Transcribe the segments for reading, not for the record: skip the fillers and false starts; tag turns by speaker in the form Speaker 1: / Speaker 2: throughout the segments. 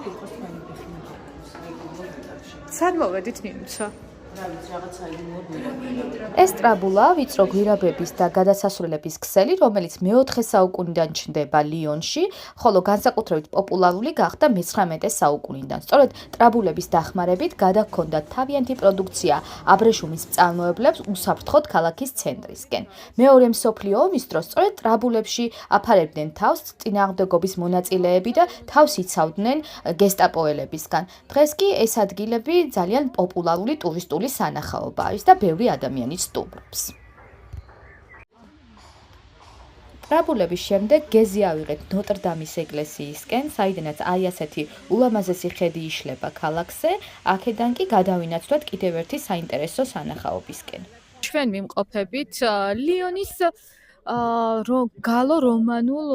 Speaker 1: კითხოს თქვენი ფეხი ნახავს.
Speaker 2: სად მოვედით ნინუცა?
Speaker 3: ეს ტრაბულა ვიწრო გვირაბების და გადასასვლელების ქსელი, რომელიც მე-4 საუკუნიდან ჩნდება ლიონში, ხოლო განსაკუთრებით პოპულარული გახდა მე-19 საუკუნიდან. სწორედ ტრაბულების დახმარებით გადაჰქონდათ თავიანთი პროდუქცია აბრეშუმის მწარმოებლებს უსაფრთხოდ ქალაქის ცენტრისკენ. მეორე მსოფლიო ომის დროს სწორედ ტრაბულებში აფარებდნენ თავს წინააღმდეგობის მონაწილეები და თავს იცავდნენ გესტაპოელებისგან. დღეს კი ეს ადგილები ძალიან პოპულარული ტურისტული სანახაობა არის და ბევრი ადამიანი სტუმრობს. ტრაბულების შემდეგ გეზი ავიღეთ ნოტრ-დამის ეკლესიისკენ, საიდანაც აი ასეთი ულამაზესი ხედი იშლება ქალაქზე, აქედან კი გადავინაცვლეთ კიდევ ერთი საინტერესო სანახაობისკენ.
Speaker 2: ჩვენ ვიმყოფებით ლიონის გალო-რომანულ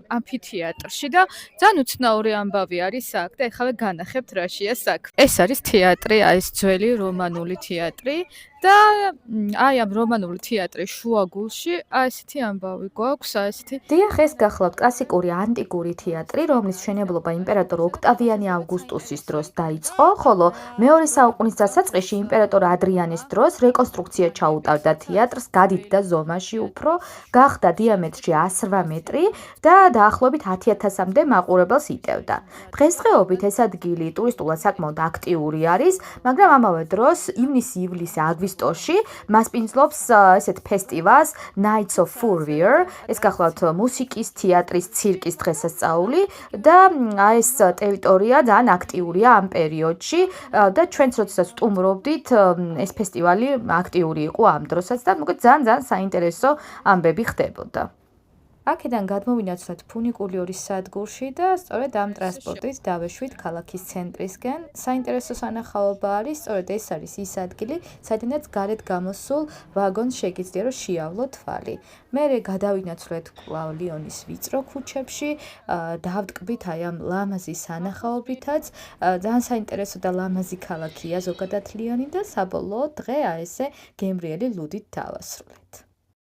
Speaker 2: ამფითეატრში და ძალიან უცნაური ამბავი არის აქ და ეხლა განახებთ რაშია საქმე. ეს არის თეატრი, ეს ძველი რომანული თეატრი და აი ამ რომანული თეატრის შუაგულში ესეთი ამბავი გვაქვს, ესეთი.
Speaker 3: დიახ, ეს გახლავთ კლასიკური ანტიკური თეატრი, რომლის მშენებლობა იმპერატორ ოქტავიანე ავგუსტუსის დროს დაიწყო, ხოლო მეორე საუკუნის დასაწყისში იმპერატორ ადრიანეს დროს რეკონსტრუქცია ჩაუტარდა თეატრს, გადიდდა ზომაში უფრო, გახდა დიამეტრში 108 მეტრი და დაახლოებით 10,000-მდე მაყურებელს იტევდა. დღესდღეობით ეს ადგილი ტურისტულად საკმაოდ აქტიური არის, მაგრამ ამავე დროს ივნისი, ივლისი, აგვისტოში მასპინძლობს ესეთ ფესტივალს Nights of Furrier, ეს გახლავთ მუსიკის, თეატრის, ცირკის დღესასწაული და ეს ტერიტორია ძალიან აქტიურია ამ პერიოდში და ჩვენც როდესაც სტუმრობდით, ეს ფესტივალი აქტიური იყო ამ დროსაც და მოკლედ ძალიან საინტერესო ამბები ხდებოდა. აქედან გადმოვინაცვლეთ ფუნიკულიორის სადგურში და სწორედ ამ ტრანსპორტით დავეშვით ქალაქის ცენტრისკენ. საინტერესო სანახაობა არის, სწორედ ეს არის ის ადგილი, სადაც გარეთ გამოსულ ვაგონს შეგიძლია რომ შეავლო თვალი. მერე გადავინაცვლეთ კვლავ ლიონის ვიწრო ქუჩებში, დავტკბით აი ამ ლამაზი სანახაობითაც. ძალიან საინტერესო და ლამაზი ქალაქია ზოგადად ლიონი და საბოლოოდ დღე აი ესე გემრიელი ლუდით დავასრულეთ.